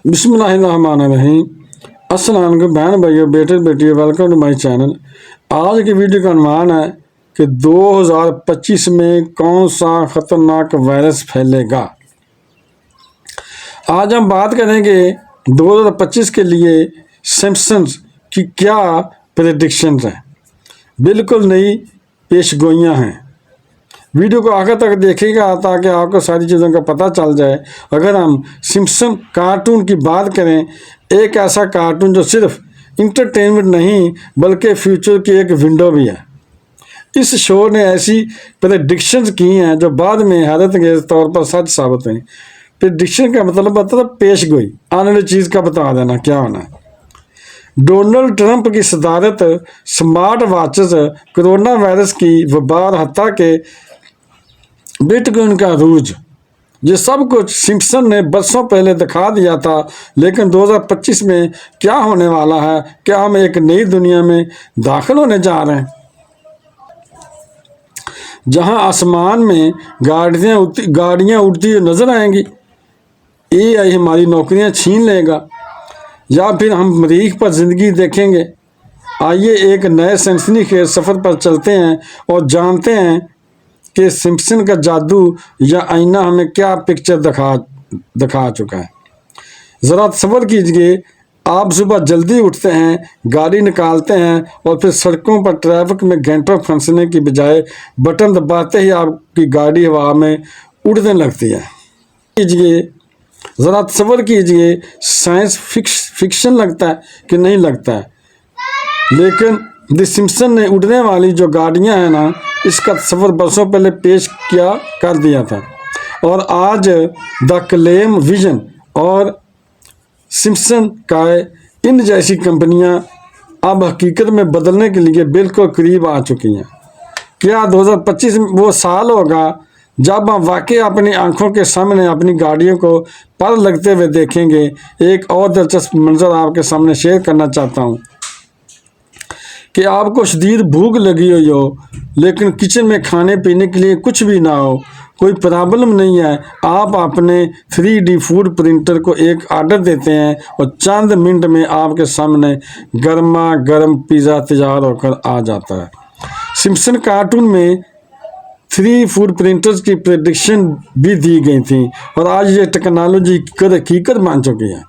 बिस्मिल्लाहिर्रहमानिर्रहीम। अस्सलाम वालेकुम बहन भाइयों, बेटे बेटियों, वेलकम टू माय चैनल। आज की वीडियो का अनुमान है कि 2025 में कौन सा खतरनाक वायरस फैलेगा। आज हम बात करेंगे 2025 के लिए सिम्पसन्स की क्या प्रेडिक्शंस हैं। बिल्कुल नई पेशगोइयाँ हैं। वीडियो को आखिर तक देखिएगा ताकि आपको सारी चीज़ों का पता चल जाए। अगर हम सिम्पसन कार्टून की बात करें, एक ऐसा कार्टून जो सिर्फ इंटरटेनमेंट नहीं बल्कि फ्यूचर की एक विंडो भी है। इस शो ने ऐसी प्रेडिक्शंस की हैं जो बाद में हैरतअंगेज़ तौर पर सच साबित हुई। प्रेडिक्शन का मतलब होता है पेश गोई, आने वाली चीज़ का बता देना क्या होना है। डोनाल्ड ट्रंप की सदारत, स्मार्ट वॉचेस, कोरोना वायरस की वबा, हत्या के बिटकॉइन का रूज, ये सब कुछ सिम्पसन ने बरसों पहले दिखा दिया था। लेकिन 2025 में क्या होने वाला है? क्या हम एक नई दुनिया में दाखिल होने जा रहे हैं जहां आसमान में गाड़ियां उड़ती हुई नजर आएंगी? AI हमारी नौकरियां छीन लेगा या फिर हम मरीख पर जिंदगी देखेंगे? आइए एक नए सनसनीखेज सफ़र पर चलते हैं और जानते हैं कि सिम्पसन का जादू या आईना हमें क्या पिक्चर दिखा चुका है। ज़रा तसव्वुर कीजिए, आप सुबह जल्दी उठते हैं, गाड़ी निकालते हैं और फिर सड़कों पर ट्रैफिक में घंटों फंसने की बजाय बटन दबाते ही आपकी गाड़ी हवा में उड़ने लगती है। ज़रा तसव्वुर कीजिए, साइंस फिक्शन लगता है कि नहीं लगता है, लेकिन द सिम्पसन ने उड़ने वाली जो गाड़ियां हैं ना, इसका तस्वर बरसों पहले पेश कर दिया था। और आज द क्लेम विजन और सिम्पसन का इन जैसी कंपनियां अब हकीकत में बदलने के लिए बिल्कुल करीब आ चुकी हैं। क्या 2025 वो साल होगा जब हम वाकई अपनी आंखों के सामने अपनी गाड़ियों को पर लगते हुए देखेंगे? एक और दिलचस्प मंजर आपके सामने शेयर करना चाहता हूँ कि आपको शदीद भूख लगी हुई हो लेकिन किचन में खाने पीने के लिए कुछ भी ना हो। कोई प्रॉब्लम नहीं है, आप अपने 3D फूड प्रिंटर को एक ऑर्डर देते हैं और चंद मिनट में आपके सामने गर्मा गर्म पिज़्ज़ा तैयार होकर आ जाता है। सिम्पसन कार्टून में 3 फूड प्रिंटर्स की प्रेडिक्शन भी दी गई थी और आज ये टेक्नोलॉजी हकीकत बन चुकी है।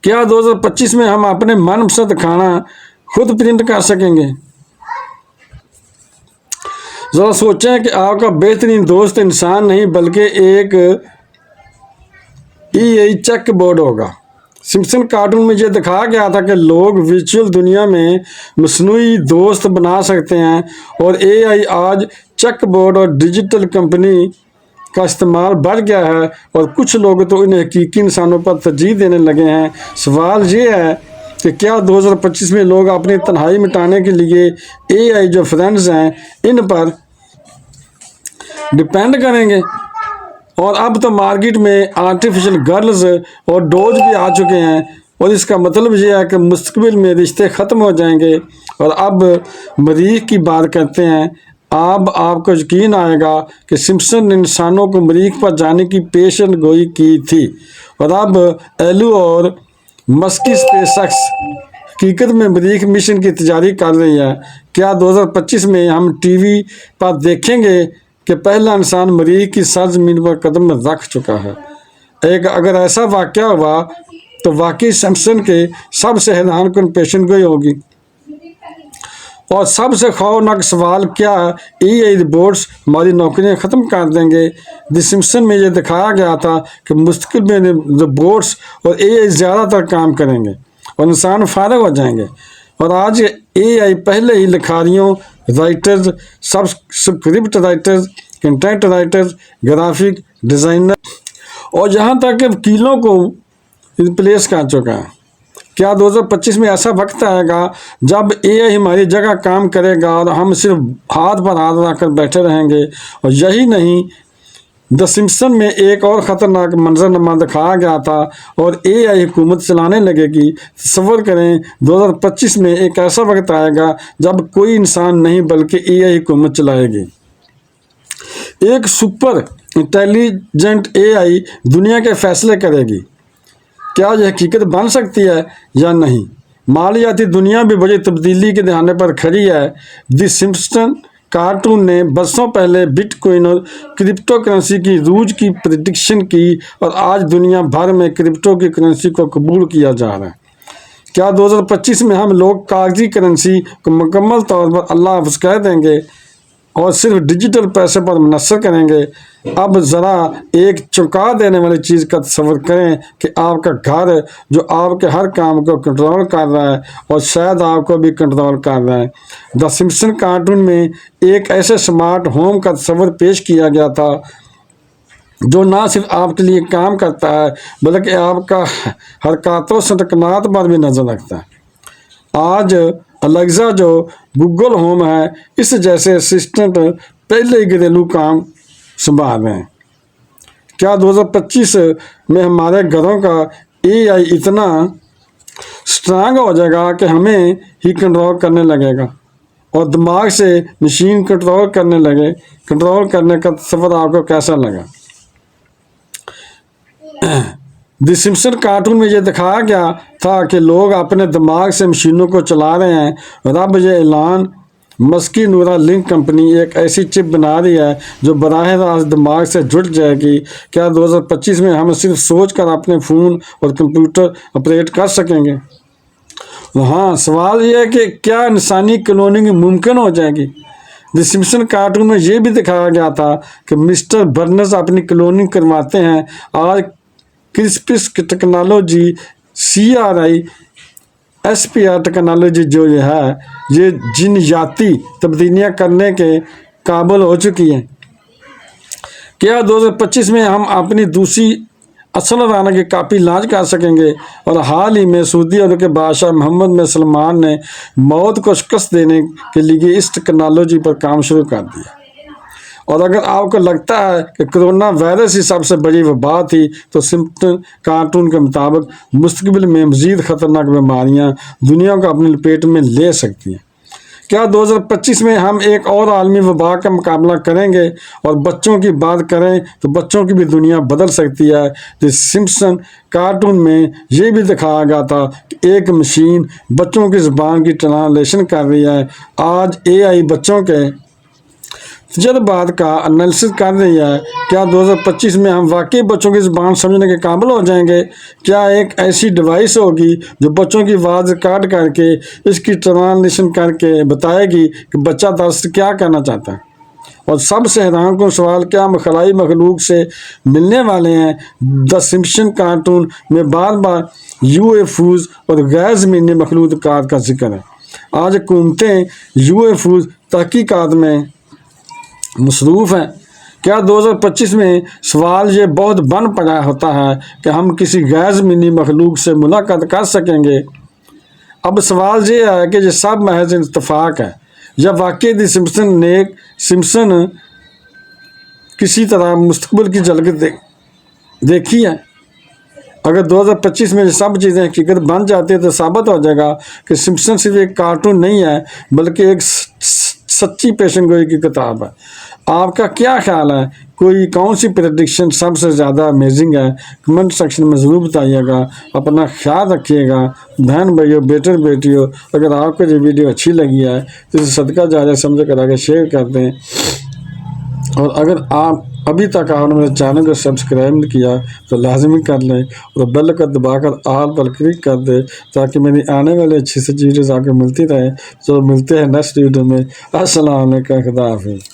क्या 2025 में हम अपने मनपसंद खाना खुद प्रिंट कर सकेंगे? जरा सोचें कि आपका बेहतरीन दोस्त इंसान नहीं बल्कि एक AI चेक बोर्ड होगा। सिम्पसन कार्टून में ये दिखाया गया था कि लोग वर्चुअल दुनिया में मसनूई दोस्त बना सकते हैं और AI आज चेक बोर्ड और डिजिटल कंपनी का इस्तेमाल बढ़ गया है और कुछ लोग तो इन्हें हकीकी इंसानों पर तरजीह देने लगे हैं। सवाल ये है कि क्या 2025 में लोग अपनी तन्हाई मिटाने के लिए AI जो फ्रेंड्स हैं इन पर डिपेंड करेंगे? और अब तो मार्केट में आर्टिफिशियल गर्ल्स और डॉज भी आ चुके हैं और इसका मतलब ये है कि मुस्तकबिल में रिश्ते ख़त्म हो जाएंगे। और अब मरीख की बात करते हैं। अब आपको यकीन आएगा कि सिम्पसन ने इंसानों को मरीख पर जाने की पेशन गोई की थी और अब एलू और मस्की स्पेसएक्स हकीकत में मरीख मिशन की तैयारी कर रही है। क्या 2025 में हम टीवी पर देखेंगे कि पहला इंसान मरीख की सरजमीन पर कदम रख चुका है? अगर ऐसा वाक़या हुआ तो वाकई सिम्पसन के सबसे हैरानकुन पेशन गोई होगी। और सबसे खौफनाक सवाल, क्या AI रोबोट्स हमारी नौकरियां ख़त्म कर देंगे? द सिम्पसन में ये दिखाया गया था कि मुस्तकिल में रोबोट्स और AI ज़्यादातर काम करेंगे और इंसान फारग हो जाएंगे। और आज AI पहले ही लिखारियों, writers, script writers, content writers, graphic designer और यहाँ तक कि वकीलों को रिप्लेस कर चुका है। क्या 2025 में ऐसा वक्त आएगा जब AI हमारी जगह काम करेगा और हम सिर्फ हाथ पर हाथ रखकर बैठे रहेंगे? और यही नहीं, द सिम्पसन में एक और ख़तरनाक मंजरनामा दिखाया गया था और AI हुकूमत चलाने लगेगी। तसव्वुर करें, 2025 में एक ऐसा वक्त आएगा जब कोई इंसान नहीं बल्कि AI हुकूमत चलाएगी। एक सुपर इंटेलिजेंट AI दुनिया के फैसले करेगी। کیا یہ حقیقت بن سکتی ہے یا نہیں؟ مالیاتی دنیا بھی بڑی تبدیلی کے دہانے پر کھڑی ہے۔ دی سمپسن کارٹون نے برسوں پہلے بٹ کوئن اور کرپٹو کرنسی کی عروج کی پریڈکشن کی، اور آج دنیا بھر میں کرپٹو کی کرنسی کو قبول کیا جا رہا ہے۔ کیا 2025 میں ہم لوگ کاغذی کرنسی کو مکمل طور پر اللہ حافظ کہہ دیں گے اور صرف ڈیجیٹل پیسے پر منحصر کریں گے؟ اب ذرا ایک چونکا دینے والی چیز کا تصور کریں کہ آپ کا گھر جو آپ کے ہر کام کو کنٹرول کر رہا ہے اور شاید آپ کو بھی کنٹرول کر رہا ہے۔ دی سمپسن کارٹون میں ایک ایسے سمارٹ ہوم کا تصور پیش کیا گیا تھا جو نہ صرف آپ کے لیے کام کرتا ہے بلکہ آپ کا حرکات و سکنات پر بھی نظر رکھتا ہے۔ آج الیکسا جو گوگل ہوم ہے، اس جیسے اسسٹنٹ پہلے ہی گھریلو کام سنبھال رہے ہیں۔ کیا 2025 میں ہمارے گھروں کا اے آئی اتنا اسٹرانگ ہو جائے گا کہ ہمیں ہی کنٹرول کرنے لگے گا اور دماغ سے مشین کنٹرول کرنے کا تصور آپ کو کیسا لگا؟ دی سمپسن کارٹون میں یہ دکھایا گیا تھا کہ لوگ اپنے دماغ سے مشینوں کو چلا رہے ہیں، اور اب یہ اعلان مسک کی نورا لنک کمپنی ایک ایسی چپ بنا رہی ہے جو براہ راست دماغ سے جڑ جائے گی۔ کیا 2025 میں ہم صرف سوچ کر اپنے فون اور کمپیوٹر آپریٹ کر سکیں گے؟ ہاں، سوال یہ ہے کہ کیا انسانی کلوننگ ممکن ہو جائے گی؟ دی سمپسن کارٹون میں یہ بھی دکھایا گیا تھا کہ مسٹر برنز اپنی کلوننگ کرواتے ہیں۔ آج کرسپس ٹیکنالوجی، CRISPR ٹیکنالوجی جو یہ ہے، یہ جینیاتی تبدیلیاں کرنے کے قابل ہو چکی ہے۔ کیا 2025 میں ہم اپنی دوسری اصل رانا کی کاپی لانچ کر سکیں گے؟ اور حال ہی میں سعودی عرب کے بادشاہ محمد بن سلمان نے موت کو شکست دینے کے لیے اس ٹیکنالوجی پر کام شروع کر دیا۔ اور اگر آپ کو لگتا ہے کہ کرونا وائرس ہی سب سے بڑی وبا تھی، تو سمپسن کارٹون کے مطابق مستقبل میں مزید خطرناک بیماریاں دنیا کو اپنی لپیٹ میں لے سکتی ہیں۔ کیا 2025 میں ہم ایک اور عالمی وبا کا مقابلہ کریں گے؟ اور بچوں کی بات کریں تو بچوں کی بھی دنیا بدل سکتی ہے۔ دی سمپسن کارٹون میں یہ بھی دکھایا گیا تھا کہ ایک مشین بچوں کی زبان کی ٹرانسلیشن کر رہی ہے۔ آج AI بچوں کے تجربات کا انالیسس کر رہی ہے۔ کیا 2025 میں ہم واقعی بچوں کی زبان سمجھنے کے قابل ہو جائیں گے؟ کیا ایک ایسی ڈیوائس ہوگی جو بچوں کی آواز ریکارڈ کر کے اس کی ٹرانسلیشن کر کے بتائے گی کہ بچہ دراصل کیا کہنا چاہتا ہے؟ اور سب سے حیران کن سوال، کیا ہم خلائی مخلوق سے ملنے والے ہیں؟ دی سمپسن کارٹون میں بار بار UFOs اور غیر زمینی مخلوقات کا ذکر ہے۔ آج حکومتیں UFOs تحقیقات میں مصروف ہیں۔ کیا 2025 میں سوال یہ بہت بن پڑا ہوتا ہے کہ ہم کسی غیر زمینی مخلوق سے ملاقات کر سکیں گے؟ اب سوال یہ ہے کہ یہ سب محض اتفاق ہے یا واقعی دی سمپسن کسی طرح مستقبل کی جھلک دیکھی ہے؟ اگر 2025 میں یہ سب چیزیں حقیقت بن جاتی ہیں تو ثابت ہو جائے گا کہ سمپسن صرف ایک کارٹون نہیں ہے بلکہ ایک سچی پیشن گوئی کی کتاب ہے۔ آپ کا کیا خیال ہے؟ کون سی پریڈکشن سب سے زیادہ امیزنگ ہے؟ کمنٹ سیکشن میں ضرور بتائیے گا۔ اپنا خیال رکھیے گا۔ بہن بھائیو، بیٹے بیٹیوں، اگر آپ کو یہ ویڈیو اچھی لگی ہے تو اسے صدقہ جاریہ سمجھ کر آگے شیئر کر دیں، اور اگر آپ ابھی تک آپ نے میرے چینل کو سبسکرائب نہیں کیا تو لازمی کر لیں اور بیل کو دبا کر آل پر کلک کر دیں تاکہ میری آنے والی اچھی سی ویڈیوز آپ کو ملتی رہیں۔ تو ملتے ہیں نیکسٹ ویڈیو میں۔ السلام علیکم، خدا حافظ۔